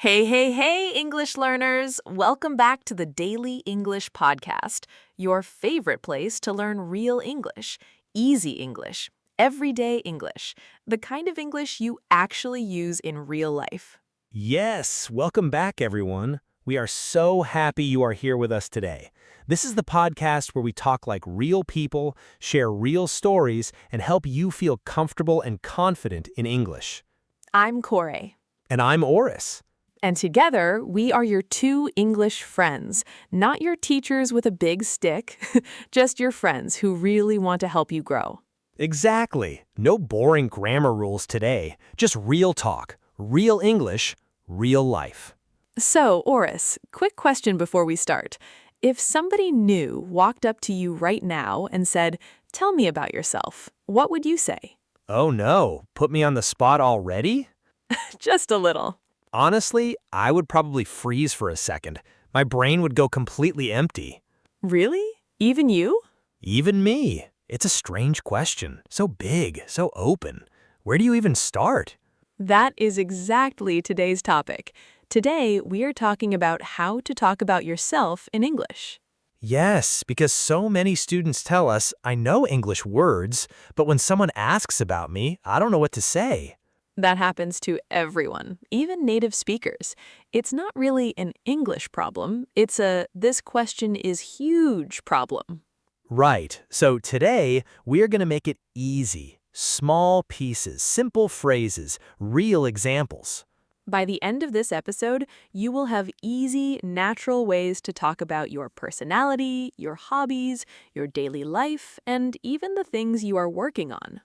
Hey, hey, hey, English learners! Welcome back to the Daily English Podcast, your favorite place to learn real English, easy English, everyday English, the kind of English you actually use in real life. Yes, welcome back, everyone. We are so happy you are here with us today. This is the podcast where we talk like real people, share real stories, and help you feel comfortable and confident in English. I'm Kore, And I'm Orus. and together we are your two English friends, not your teachers with a big stick, just your friends who really want to help you grow. Exactly. No boring grammar rules today. Just real talk, real English, real life. So, Oris, quick question before we start. If somebody new walked up to you right now and said, "Tell me about yourself," what would you say? Oh no, put me on the spot already? Just a little. Honestly, I would probably freeze for a second. My brain would go completely empty. Really? Even you? Even me. It's a strange question. So big, so open. Where do you even start? That is exactly today's topic. Today, we are talking about how to talk about yourself in English. Yes, because so many students tell us, I know English words, but when someone asks about me, I don't know what to say. That happens to everyone, even native speakers. It's not really an English problem. It's a "this question is huge" problem. Right, so today, we are going to make it easy. Small pieces, simple phrases, real examples. By the end of this episode, you will have easy, natural ways to talk about your personality, your hobbies, your daily life, and even the things you are working on.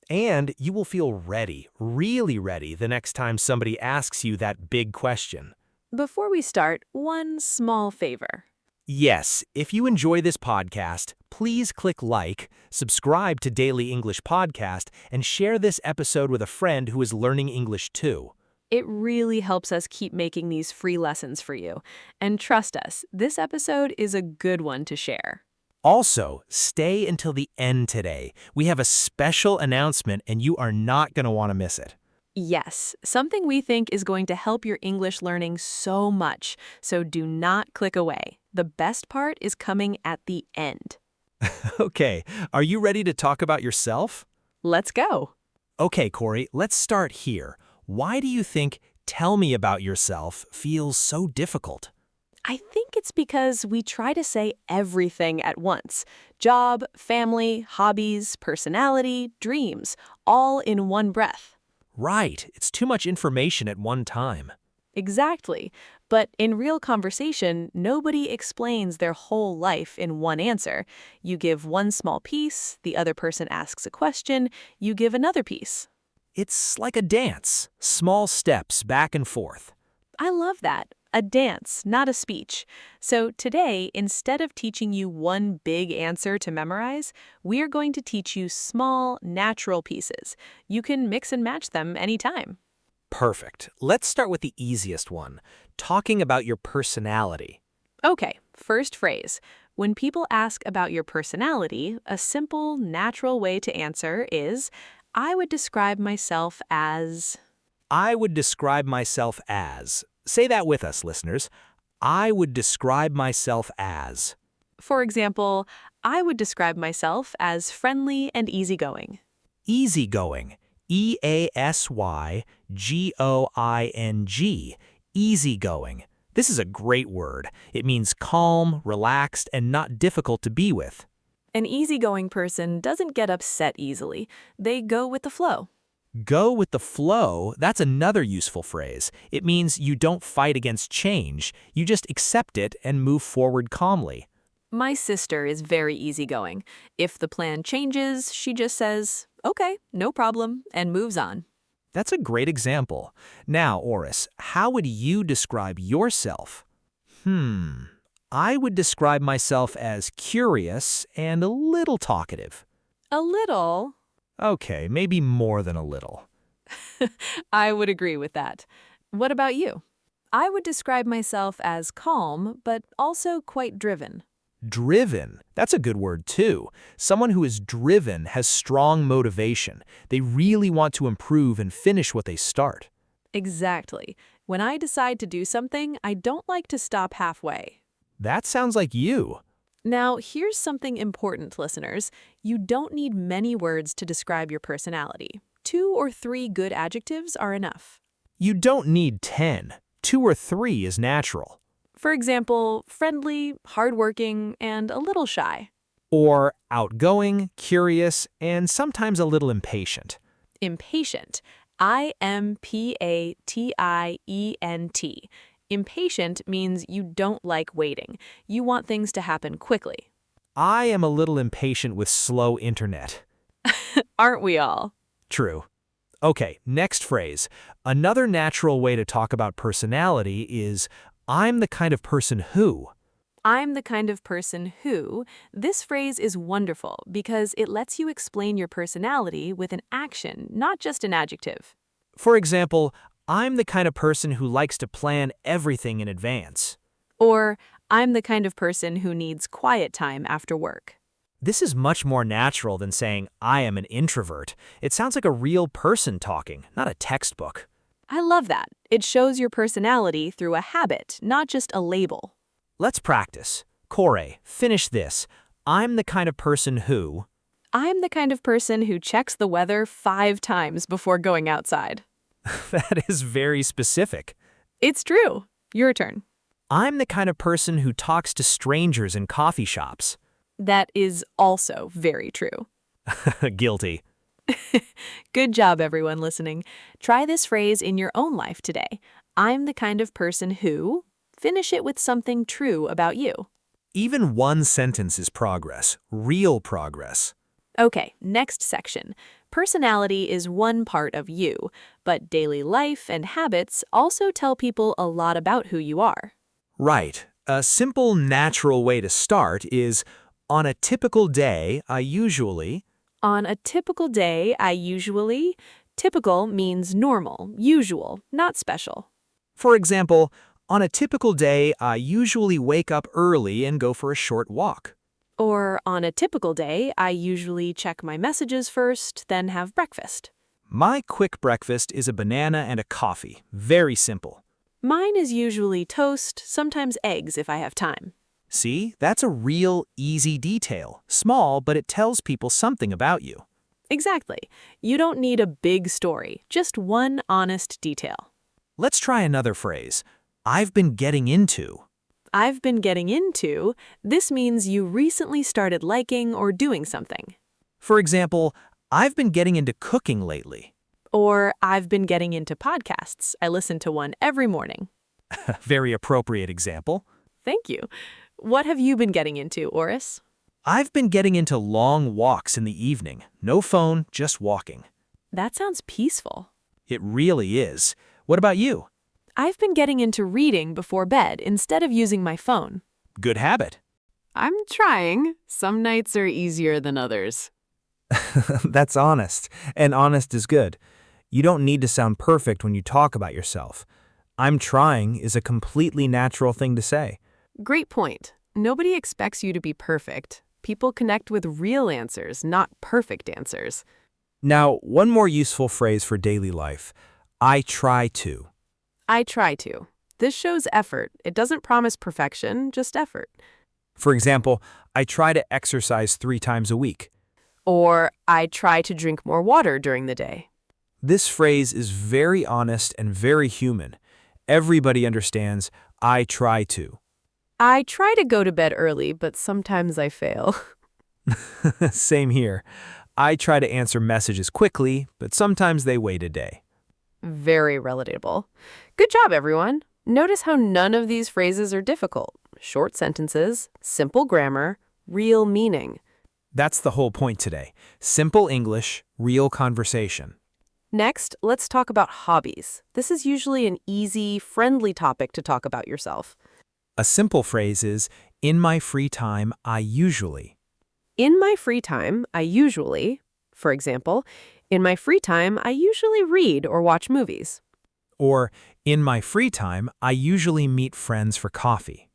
And you will feel ready, really ready, the next time somebody asks you that big question. Before we start, one small favor. Yes, if you enjoy this podcast, please click like, subscribe to Daily English Podcast, and share this episode with a friend who is learning English too. It really helps us keep making these free lessons for you. And trust us, this episode is a good one to share. Also, stay until the end today. We have a special announcement and you are not going to want to miss it. Yes, something we think is going to help your English learning so much, so do not click away. The best part is coming at the end. Okay, are you ready to talk about yourself? Let's go. Okay, Corey, let's start here. Why do you think "tell me about yourself" feels so difficult? I think it's because we try to say everything at once. Job, family, hobbies, personality, dreams, all in one breath. Right, it's too much information at one time. Exactly. But in real conversation, nobody explains their whole life in one answer. You give one small piece, the other person asks a question, you give another piece. It's like a dance, small steps back and forth. I love that. A dance, not a speech. So today, instead of teaching you one big answer to memorize, we are going to teach you small, natural pieces. You can mix and match them anytime. Perfect. Let's start with the easiest one, talking about your personality. Okay, first phrase. When people ask about your personality, a simple, natural way to answer is, I would describe myself as... I would describe myself as. Say that with us, listeners. I would describe myself as. For example, I would describe myself as friendly and easygoing. Easygoing. E-A-S-Y-G-O-I-N-G. Easygoing. This is a great word. It means calm, relaxed, and not difficult to be with. An easygoing person doesn't get upset easily. They go with the flow. Go with the flow, that's another useful phrase. It means you don't fight against change. You just accept it and move forward calmly. My sister is very easygoing. If the plan changes, she just says, "Okay, no problem," and moves on. That's a great example. Now, Oris, how would you describe yourself? I would describe myself as curious and a little talkative. A little. Okay, maybe more than a little. I would agree with that. What about you? I would describe myself as calm, but also quite driven. Driven. That's a good word too. Someone who is driven has strong motivation. They really want to improve and finish what they start. Exactly. When I decide to do something, I don't like to stop halfway. That sounds like you. Now, here's something important, listeners. You don't need many words to describe your personality. 2 or 3 good adjectives are enough. You don't need 10. 2 or 3 is natural. For example, friendly, hardworking, and a little shy. Or outgoing, curious, and sometimes a little impatient. Impatient. Impatient. Impatient means you don't like waiting. You want things to happen quickly. I am a little impatient with slow internet. Aren't we all? True. Okay, next phrase. Another natural way to talk about personality is, I'm the kind of person who. I'm the kind of person who. This phrase is wonderful because it lets you explain your personality with an action, not just an adjective. For example, I'm the kind of person who likes to plan everything in advance. Or, I'm the kind of person who needs quiet time after work. This is much more natural than saying, I am an introvert. It sounds like a real person talking, not a textbook. I love that. It shows your personality through a habit, not just a label. Let's practice. Kore, finish this. I'm the kind of person who. I'm the kind of person who checks the weather 5 times before going outside. That is very specific. It's true. Your turn. I'm the kind of person who talks to strangers in coffee shops. That is also very true. Guilty. Good job, everyone listening. Try this phrase in your own life today. I'm the kind of person who. Finish it with something true about you. Even one sentence is progress, real progress. Okay, next section. Personality is one part of you, but daily life and habits also tell people a lot about who you are. Right. A simple, natural way to start is, on a typical day, I usually. On a typical day, I usually. Typical means normal, usual, not special. For example, on a typical day, I usually wake up early and go for a short walk. Or on a typical day, I usually check my messages first, then have breakfast. My quick breakfast is a banana and a coffee. Very simple. Mine is usually toast, sometimes eggs if I have time. See, that's a real, easy detail. Small, but it tells people something about you. Exactly. You don't need a big story, just one honest detail. Let's try another phrase. I've been getting into. I've been getting into. This means you recently started liking or doing something. For example, I've been getting into cooking lately. Or I've been getting into podcasts. I listen to one every morning. Very appropriate example. Thank you. What have you been getting into, Orus? I've been getting into long walks in the evening. No phone, just walking. That sounds peaceful. It really is. What about you? I've been getting into reading before bed instead of using my phone. Good habit. I'm trying. Some nights are easier than others. That's honest, and honest is good. You don't need to sound perfect when you talk about yourself. I'm trying is a completely natural thing to say. Great point. Nobody expects you to be perfect. People connect with real answers, not perfect answers. Now, one more useful phrase for daily life. I try to. I try to. This shows effort. It doesn't promise perfection, just effort. For example, I try to exercise 3 times a week. Or I try to drink more water during the day. This phrase is very honest and very human. Everybody understands, I try to. I try to go to bed early, but sometimes I fail. Same here. I try to answer messages quickly, but sometimes they wait a day. Very relatable. Good job, everyone. Notice how none of these phrases are difficult. Short sentences, simple grammar, real meaning. That's the whole point today. Simple English, real conversation. Next, let's talk about hobbies. This is usually an easy, friendly topic to talk about yourself. A simple phrase is, in my free time, I usually. In my free time, I usually, for example, in my free time, I usually read or watch movies. Or, in my free time, I usually meet friends for coffee.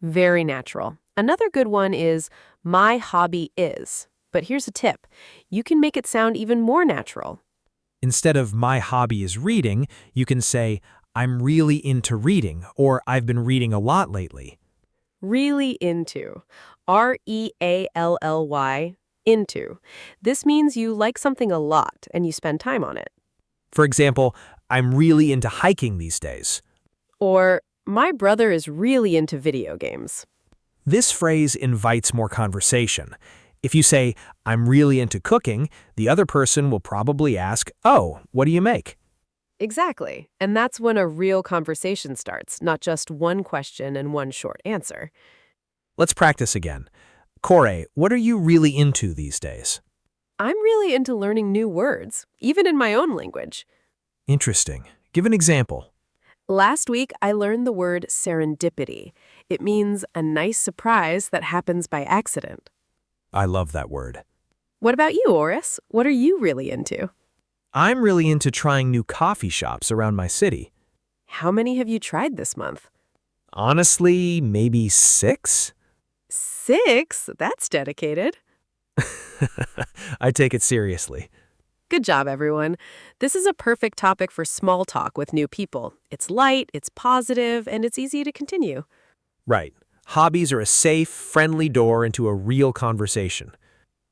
Very natural. Another good one is, my hobby is. But here's a tip. You can make it sound even more natural. Instead of my hobby is reading, you can say, I'm really into reading, or I've been reading a lot lately. Really into. R-E-A-L-L-Y, into. This means you like something a lot and you spend time on it. For example, I'm really into hiking these days. Or, my brother is really into video games. This phrase invites more conversation. If you say, I'm really into cooking, the other person will probably ask, oh, what do you make? Exactly. And that's when a real conversation starts, not just one question and one short answer. Let's practice again. Kore, what are you really into these days? I'm really into learning new words, even in my own language. Interesting. Give an example. Last week, I learned the word serendipity. It means a nice surprise that happens by accident. I love that word. What about you, Orus? What are you really into? I'm really into trying new coffee shops around my city. How many have you tried this month? Honestly, maybe 6? 6? That's dedicated. I take it seriously. Good job, everyone. This is a perfect topic for small talk with new people. It's light, it's positive, and it's easy to continue. Right. Hobbies are a safe, friendly door into a real conversation.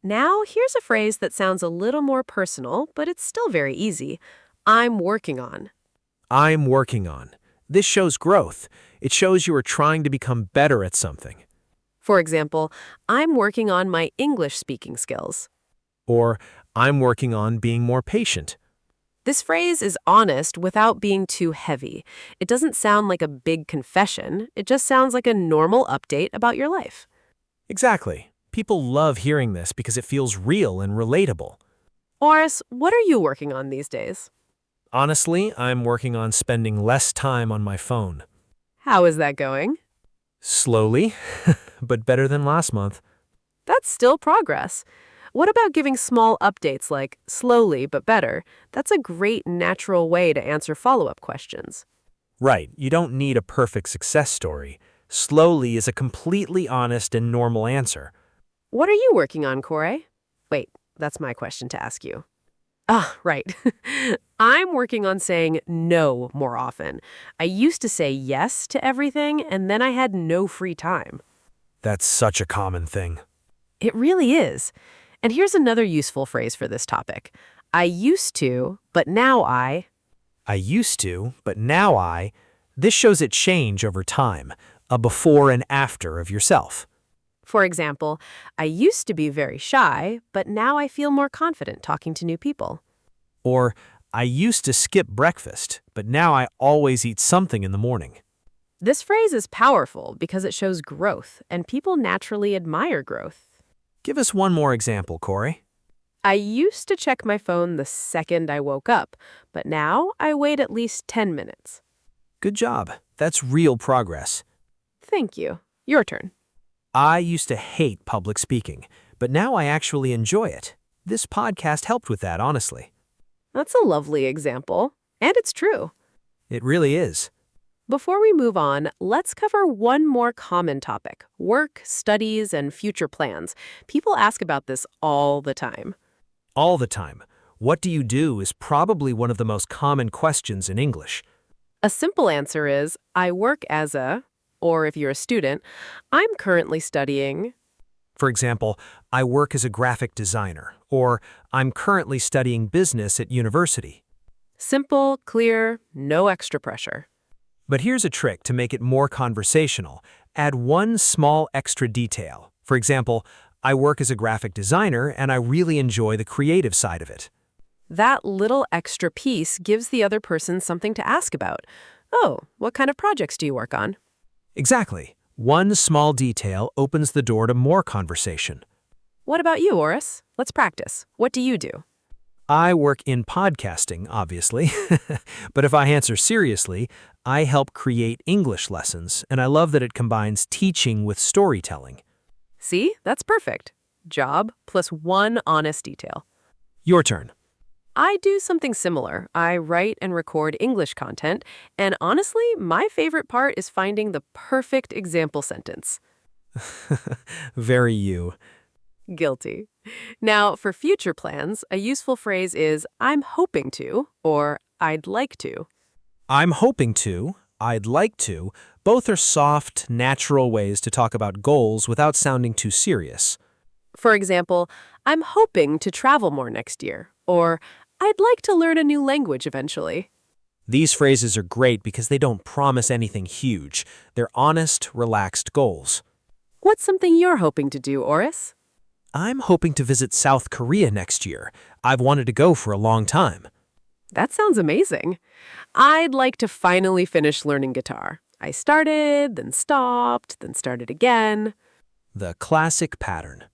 Now, here's a phrase that sounds a little more personal, but it's still very easy. I'm working on. I'm working on. This shows growth. It shows you are trying to become better at something. For example, I'm working on my English speaking skills. Or, I'm working on being more patient. This phrase is honest without being too heavy. It doesn't sound like a big confession. It just sounds like a normal update about your life. Exactly. People love hearing this because it feels real and relatable. Orus, what are you working on these days? Honestly, I'm working on spending less time on my phone. How is that going? Slowly, but better than last month. That's still progress. What about giving small updates like slowly but better? That's a great natural way to answer follow-up questions. Right, you don't need a perfect success story. Slowly is a completely honest and normal answer. What are you working on, Kore? Wait, that's my question to ask you. Ah, right. I'm working on saying no more often. I used to say yes to everything, and then I had no free time. That's such a common thing. It really is. And here's another useful phrase for this topic. I used to, but now I... I used to, but now I... This shows it change over time, a before and after of yourself. For example, I used to be very shy, but now I feel more confident talking to new people. Or, I used to skip breakfast, but now I always eat something in the morning. This phrase is powerful because it shows growth, and people naturally admire growth. Give us one more example, Kore. I used to check my phone the second I woke up, but now I wait at least 10 minutes. Good job. That's real progress. Thank you. Your turn. I used to hate public speaking, but now I actually enjoy it. This podcast helped with that, honestly. That's a lovely example, and it's true. It really is. Before we move on, let's cover one more common topic: work, studies, and future plans. People ask about this all the time. All the time. What do you do is probably one of the most common questions in English. A simple answer is, I work as a, or if you're a student, I'm currently studying. For example, I work as a graphic designer, or I'm currently studying business at university. Simple, clear, no extra pressure. But here's a trick to make it more conversational. Add one small extra detail. For example, I work as a graphic designer and I really enjoy the creative side of it. That little extra piece gives the other person something to ask about. Oh, what kind of projects do you work on? Exactly. One small detail opens the door to more conversation. What about you, Orus? Let's practice. What do you do? I work in podcasting, obviously. But if I answer seriously, I help create English lessons, and I love that it combines teaching with storytelling. See, that's perfect. Job plus one honest detail. Your turn. I do something similar. I write and record English content, and honestly, my favorite part is finding the perfect example sentence. Very you. Guilty. Now, for future plans, a useful phrase is I'm hoping to, or I'd like to. I'm hoping to, I'd like to, both are soft, natural ways to talk about goals without sounding too serious. For example, I'm hoping to travel more next year, or I'd like to learn a new language eventually. These phrases are great because they don't promise anything huge. They're honest, relaxed goals. What's something you're hoping to do, Orus? I'm hoping to visit South Korea next year. I've wanted to go for a long time. That sounds amazing. I'd like to finally finish learning guitar. I started, then stopped, then started again. The classic pattern.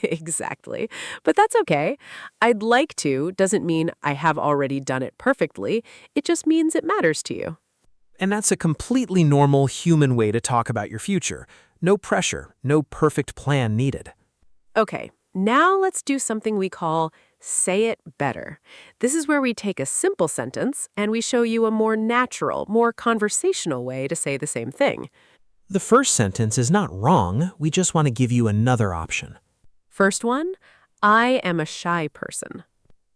Exactly. But that's okay. I'd like to doesn't mean I have already done it perfectly. It just means it matters to you. And that's a completely normal human way to talk about your future. No pressure, no perfect plan needed. Okay, now let's do something we call say it better. This is where we take a simple sentence and we show you a more natural, more conversational way to say the same thing. The first sentence is not wrong, we just want to give you another option. First one, I am a shy person.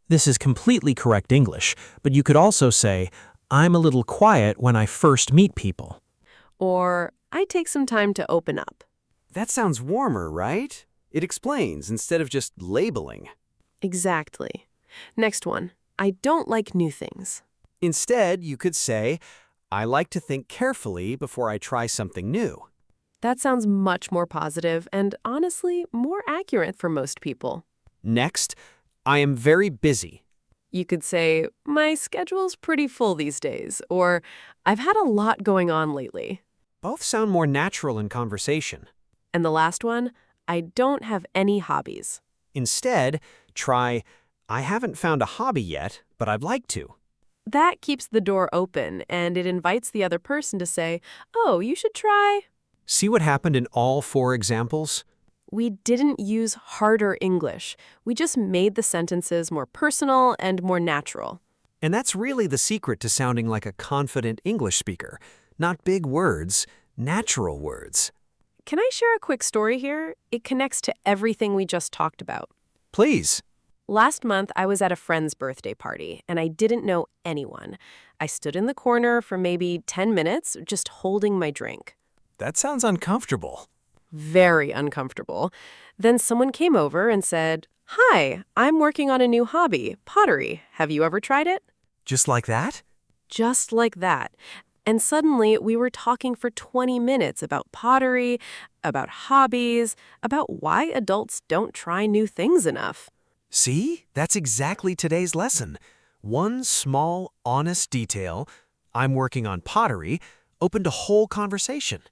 This is completely correct English, but you could also say, I'm a little quiet when I first meet people. Or I take some time to open up. That sounds warmer, right? It explains instead of just labeling. Exactly. Next one, I don't like new things. Instead, you could say, I like to think carefully before I try something new. That sounds much more positive and honestly more accurate for most people. Next, I am very busy. You could say, my schedule's pretty full these days, or I've had a lot going on lately. Both sound more natural in conversation. And the last one, I don't have any hobbies. Instead, try, I haven't found a hobby yet, but I'd like to. That keeps the door open, and it invites the other person to say, oh, you should try. See what happened in all 4 examples? We didn't use harder English. We just made the sentences more personal and more natural. And that's really the secret to sounding like a confident English speaker. Not big words, natural words. Can I share a quick story here? It connects to everything we just talked about. Please. Last month, I was at a friend's birthday party, and I didn't know anyone. I stood in the corner for maybe 10 minutes, just holding my drink. That sounds uncomfortable. Very uncomfortable. Then someone came over and said, Hi, I'm working on a new hobby, pottery. Have you ever tried it? Just like that? Just like that. And suddenly we were talking for 20 minutes about pottery, about hobbies, about why adults don't try new things enough. See? That's exactly today's lesson. One small, honest detail, I'm working on pottery, opened a whole conversation.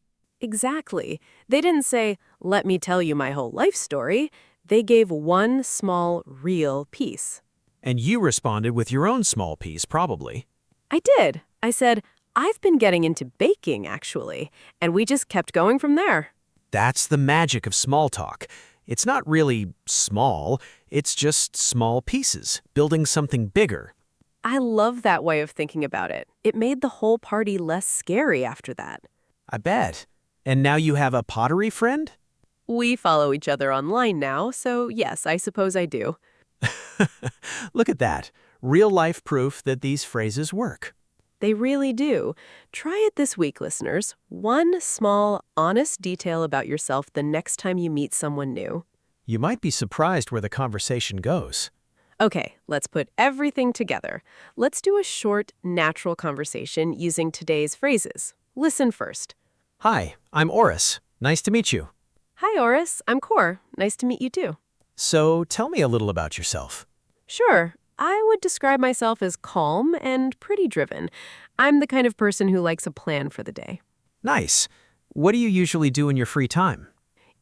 Exactly. They didn't say, let me tell you my whole life story. They gave one small, real piece. And you responded with your own small piece, probably. I did. I said, I've been getting into baking, actually. And we just kept going from there. That's the magic of small talk. It's not really small, it's just small pieces, building something bigger. I love that way of thinking about it. It made the whole party less scary after that. I bet. And now you have a pottery friend? We follow each other online now, so yes, I suppose I do. Look at that. Real-life proof that these phrases work. They really do. Try it this week, listeners. One small, honest detail about yourself the next time you meet someone new. You might be surprised where the conversation goes. Okay, let's put everything together. Let's do a short, natural conversation using today's phrases. Listen first. Hi, I'm Orus. Nice to meet you. Hi, Orus. I'm Kore. Nice to meet you, too. So tell me a little about yourself. Sure. I would describe myself as calm and pretty driven. I'm the kind of person who likes a plan for the day. Nice. What do you usually do in your free time?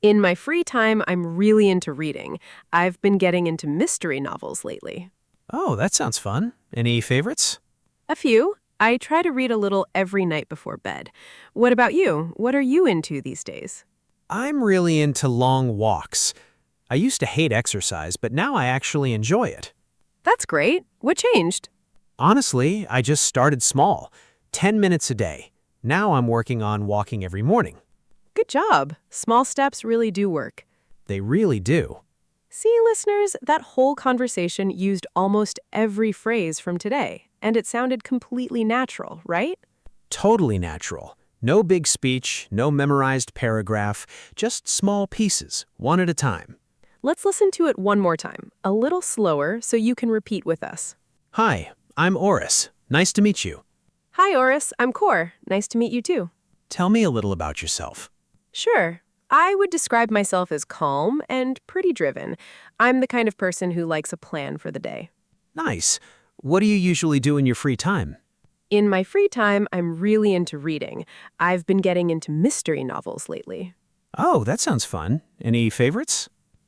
In my free time, I'm really into reading. I've been getting into mystery novels lately. Oh, that sounds fun. Any favorites? A few. I try to read a little every night before bed. What about you? What are you into these days? I'm really into long walks. I used to hate exercise, but now I actually enjoy it. That's great. What changed? Honestly, I just started small, 10 minutes a day. Now I'm working on walking every morning. Good job. Small steps really do work. They really do. See, listeners, that whole conversation used almost every phrase from today, and it sounded completely natural, right? Totally natural. No big speech, no memorized paragraph, just small pieces, one at a time. Let's listen to it one more time, a little slower so you can repeat with us. Hi, I'm Orus. Nice to meet you. Hi, Orus. I'm Kore. Nice to meet you too. Tell me a little about yourself. Sure. I would describe myself as calm and pretty driven. I'm the kind of person who likes a plan for the day. Nice. What do you usually do in your free time? In my free time, I'm really into reading. I've been getting into mystery novels lately. Oh, that sounds fun. Any favorites?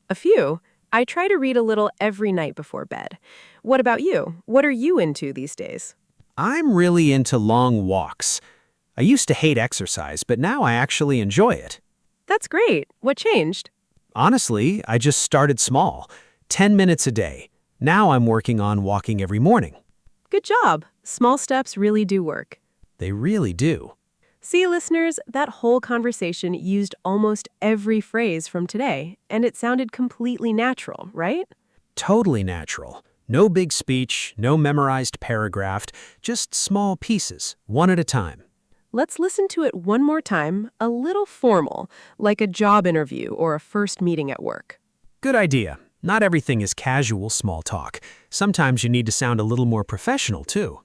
A few. I try to read a little every night before bed. What about you? What are you into these days? I'm really into long walks. I used to hate exercise, but now I actually enjoy it. That's great. What changed? Honestly, I just started small, 10 minutes a day. Now I'm working on walking every morning. Good job. Small steps really do work. They really do. See, listeners, that whole conversation used almost every phrase from today, and it sounded completely natural, right? Totally natural. No big speech, no memorized paragraph, just small pieces, one at a time. Let's listen to it one more time, a little formal, like a job interview or a first meeting at work. Good idea. Not everything is casual small talk. Sometimes you need to sound a little more professional, too.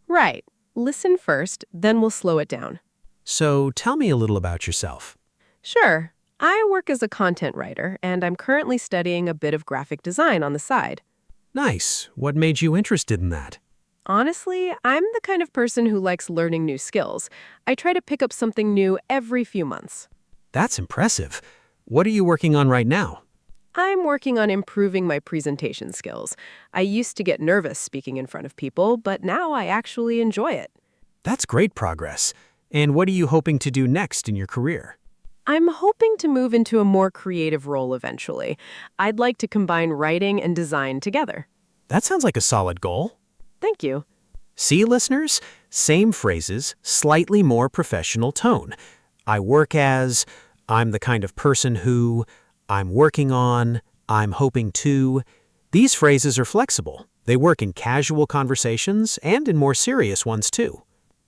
Right. Listen first, then we'll slow it down. So tell me a little about yourself. Sure. I work as a content writer, and I'm currently studying a bit of graphic design on the side. Nice. What made you interested in that? Honestly, I'm the kind of person who likes learning new skills. I try to pick up something new every few months. That's impressive. What are you working on right now? I'm working on improving my presentation skills. I used to get nervous speaking in front of people, but now I actually enjoy it. That's great progress. And what are you hoping to do next in your career? I'm hoping to move into a more creative role eventually. I'd like to combine writing and design together. That sounds like a solid goal. Thank you. See, listeners? Same phrases, slightly more professional tone. I work as, I'm the kind of person who, I'm working on, I'm hoping to. These phrases are flexible. They work in casual conversations and in more serious ones too.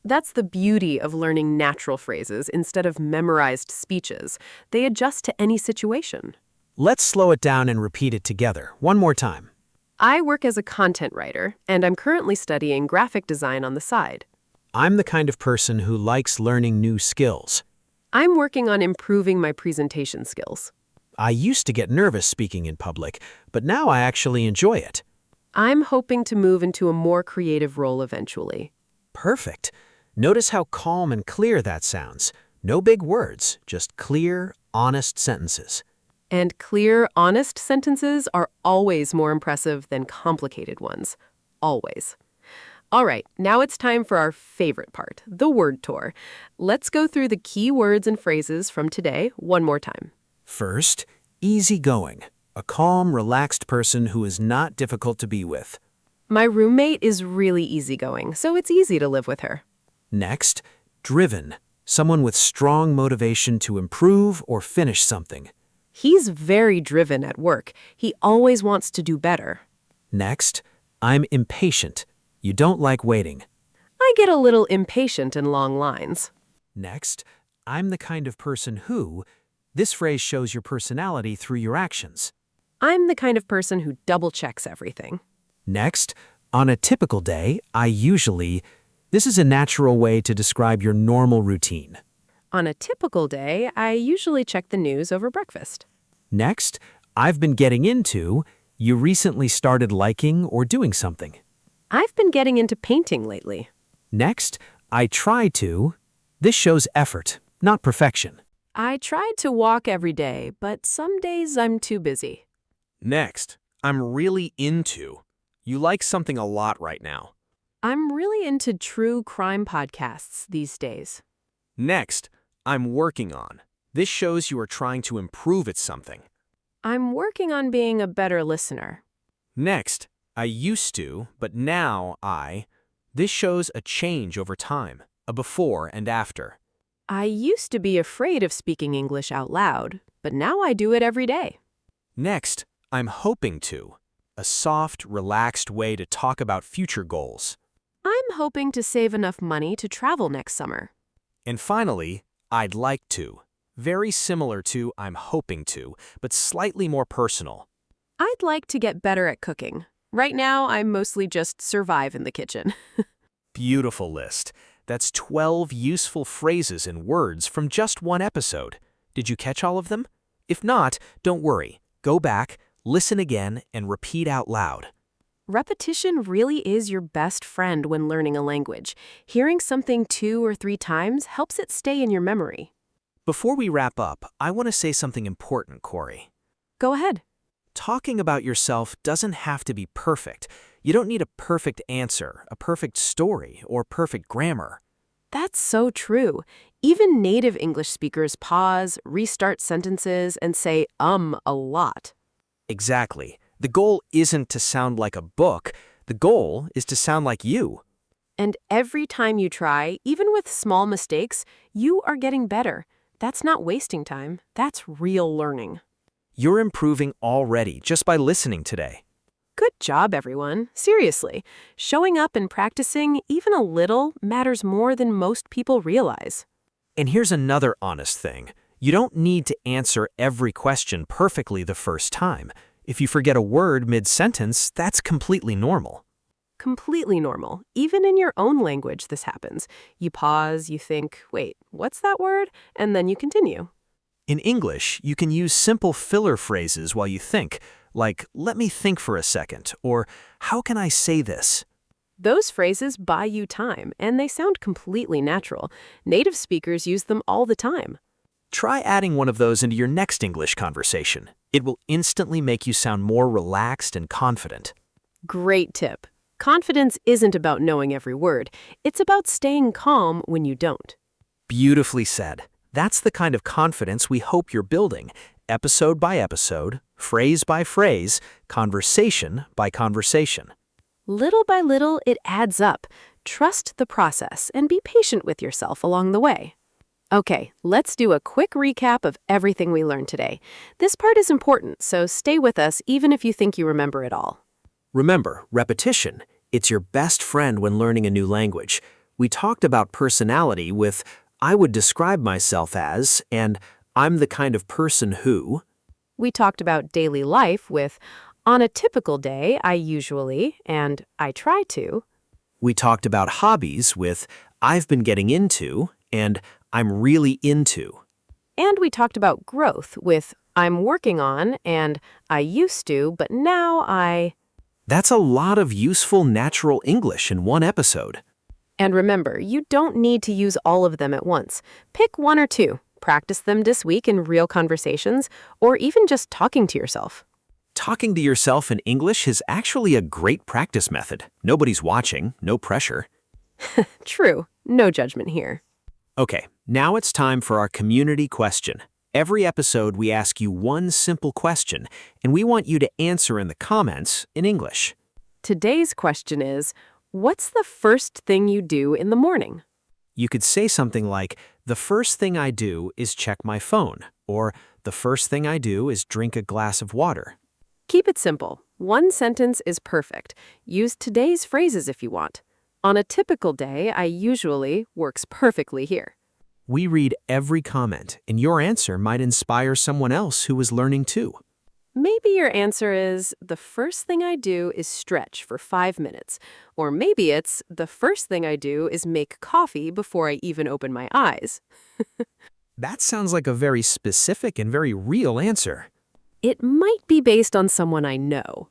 That's the beauty of learning natural phrases instead of memorized speeches. They adjust to any situation. Let's slow it down and repeat it together, one more time. I work as a content writer, and I'm currently studying graphic design on the side. I'm the kind of person who likes learning new skills. I'm working on improving my presentation skills. I used to get nervous speaking in public, but now I actually enjoy it. I'm hoping to move into a more creative role eventually. Perfect. Notice how calm and clear that sounds. No big words, just clear, honest sentences. And clear, honest sentences are always more impressive than complicated ones. Always. All right, now it's time for our favorite part, the word tour. Let's go through the key words and phrases from today one more time. First, easygoing. A calm, relaxed person who is not difficult to be with. My roommate is really easygoing, so it's easy to live with her. Next, driven. Someone with strong motivation to improve or finish something. He's very driven at work. He always wants to do better. Next, I'm impatient. You don't like waiting. I get a little impatient in long lines. Next, I'm the kind of person who. This phrase shows your personality through your actions. I'm the kind of person who double-checks everything. Next, on a typical day, I usually. This is a natural way to describe your normal routine. On a typical day, I usually check the news over breakfast. Next, I've been getting into. You recently started liking or doing something. I've been getting into painting lately. Next, I try to. This shows effort, not perfection. I tried to walk every day, but some days I'm too busy. Next, I'm really into. You like something a lot right now. I'm really into true crime podcasts these days. Next, I'm working on. This shows you are trying to improve at something. I'm working on being a better listener. Next, I used to, but now I. This shows a change over time, a before and after. I used to be afraid of speaking English out loud, but now I do it every day. Next, I'm hoping to. A soft, relaxed way to talk about future goals. I'm hoping to save enough money to travel next summer. And finally, I'd like to. Very similar to I'm hoping to, but slightly more personal. I'd like to get better at cooking. Right now, I mostly just survive in the kitchen. Beautiful list. That's 12 useful phrases and words from just one episode. Did you catch all of them? If not, don't worry. Go back, listen again, and repeat out loud. Repetition really is your best friend when learning a language. Hearing something 2 or 3 times helps it stay in your memory. Before we wrap up, I want to say something important, Corey. Go ahead. Talking about yourself doesn't have to be perfect. You don't need a perfect answer, a perfect story, or perfect grammar. That's so true. Even native English speakers pause, restart sentences, and say a lot. Exactly. The goal isn't to sound like a book. The goal is to sound like you. And every time you try, even with small mistakes, you are getting better. That's not wasting time. That's real learning. You're improving already just by listening today. Good job, everyone. Seriously, showing up and practicing even a little matters more than most people realize. And here's another honest thing. You don't need to answer every question perfectly the first time. If you forget a word mid-sentence, that's completely normal. Completely normal. Even in your own language, this happens. You pause, you think, wait, what's that word? And then you continue. In English, you can use simple filler phrases while you think, like, let me think for a second, or how can I say this? Those phrases buy you time, and they sound completely natural. Native speakers use them all the time. Try adding one of those into your next English conversation. It will instantly make you sound more relaxed and confident. Great tip. Confidence isn't about knowing every word. It's about staying calm when you don't. Beautifully said. That's the kind of confidence we hope you're building, episode by episode, phrase by phrase, conversation by conversation. Little by little, it adds up. Trust the process and be patient with yourself along the way. Okay, let's do a quick recap of everything we learned today. This part is important, so stay with us even if you think you remember it all. Remember, repetition. It's your best friend when learning a new language. We talked about personality with I would describe myself as, and I'm the kind of person who. We talked about daily life with on a typical day, I usually, and I try to. We talked about hobbies with I've been getting into, and I'm really into. And we talked about growth with I'm working on, and I used to, but now I. That's a lot of useful natural English in one episode. And remember, you don't need to use all of them at once. Pick 1 or 2. Practice them this week in real conversations, or even just talking to yourself. Talking to yourself in English is actually a great practice method. Nobody's watching, no pressure. True. No judgment here. Okay, now it's time for our community question. Every episode, we ask you one simple question, and we want you to answer in the comments in English. Today's question is, what's the first thing you do in the morning? You could say something like, the first thing I do is check my phone, or the first thing I do is drink a glass of water. Keep it simple. One sentence is perfect. Use today's phrases if you want. On a typical day, I usually works perfectly here. We read every comment, and your answer might inspire someone else who is learning too. Maybe your answer is, the first thing I do is stretch for 5 minutes. Or maybe it's, the first thing I do is make coffee before I even open my eyes. That sounds like a very specific and very real answer. It might be based on someone I know.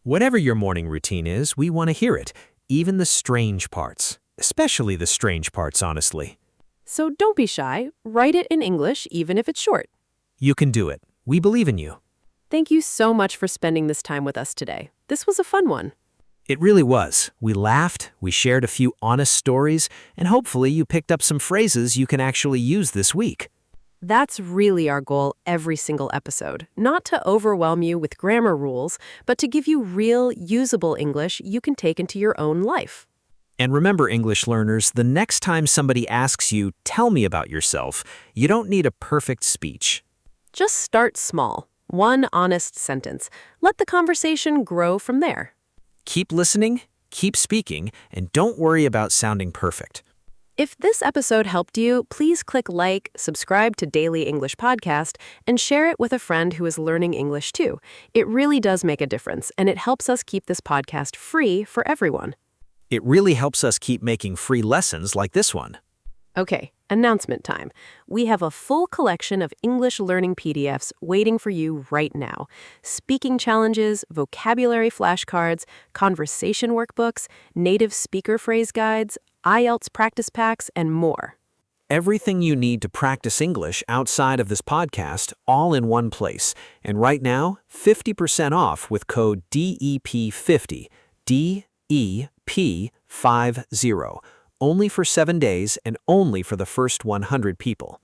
Whatever your morning routine is, we want to hear it, even the strange parts. Especially the strange parts, honestly. So don't be shy. Write it in English, even if it's short. You can do it. We believe in you. Thank you so much for spending this time with us today. This was a fun one. It really was. We laughed, we shared a few honest stories, and hopefully you picked up some phrases you can actually use this week. That's really our goal every single episode. Not to overwhelm you with grammar rules, but to give you real, usable English you can take into your own life. And remember, English learners, the next time somebody asks you, tell me about yourself, you don't need a perfect speech. Just start small. One honest sentence. Let the conversation grow from there. Keep listening, keep speaking, and don't worry about sounding perfect. If this episode helped you, please click like, subscribe to Daily English Podcast, and share it with a friend who is learning English too. It really does make a difference, and it helps us keep this podcast free for everyone. It really helps us keep making free lessons like this one. Okay, announcement time. We have a full collection of English learning PDFs waiting for you right now. Speaking challenges, vocabulary flashcards, conversation workbooks, native speaker phrase guides, IELTS practice packs, and more. Everything you need to practice English outside of this podcast, all in one place. And right now, 50% off with code DEP50. DEP50. Only for 7 days and only for the first 100 people.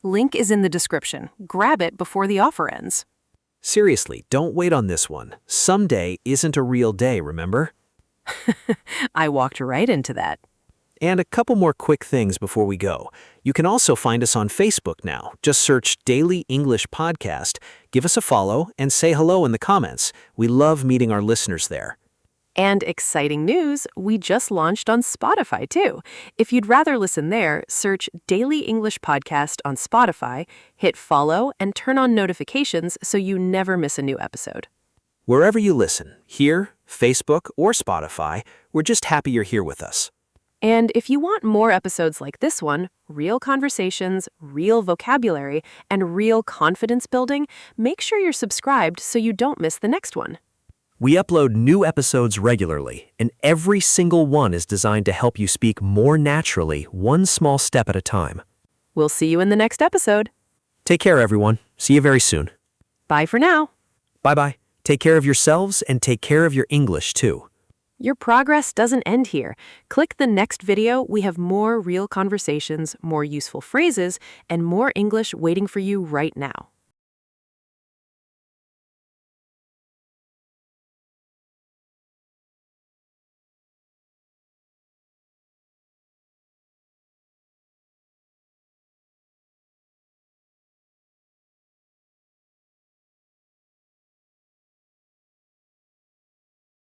Link is in the description. Grab it before the offer ends. Seriously, don't wait on this one. Someday isn't a real day, remember? I walked right into that. And a couple more quick things before we go. You can also find us on Facebook now. Just search Daily English Podcast, give us a follow, and say hello in the comments. We love meeting our listeners there. And exciting news, we just launched on Spotify too. If you'd rather listen there, search Daily English Podcast on Spotify, hit follow, and turn on notifications so you never miss a new episode. Wherever you listen, here, Facebook, or Spotify, we're just happy you're here with us. And if you want more episodes like this one, real conversations, real vocabulary, and real confidence building, make sure you're subscribed so you don't miss the next one. We upload new episodes regularly, and every single one is designed to help you speak more naturally, one small step at a time. We'll see you in the next episode. Take care, everyone. See you very soon. Bye for now. Bye-bye. Take care of yourselves and take care of your English, too. Your progress doesn't end here. Click the next video. We have more real conversations, more useful phrases, and more English waiting for you right now.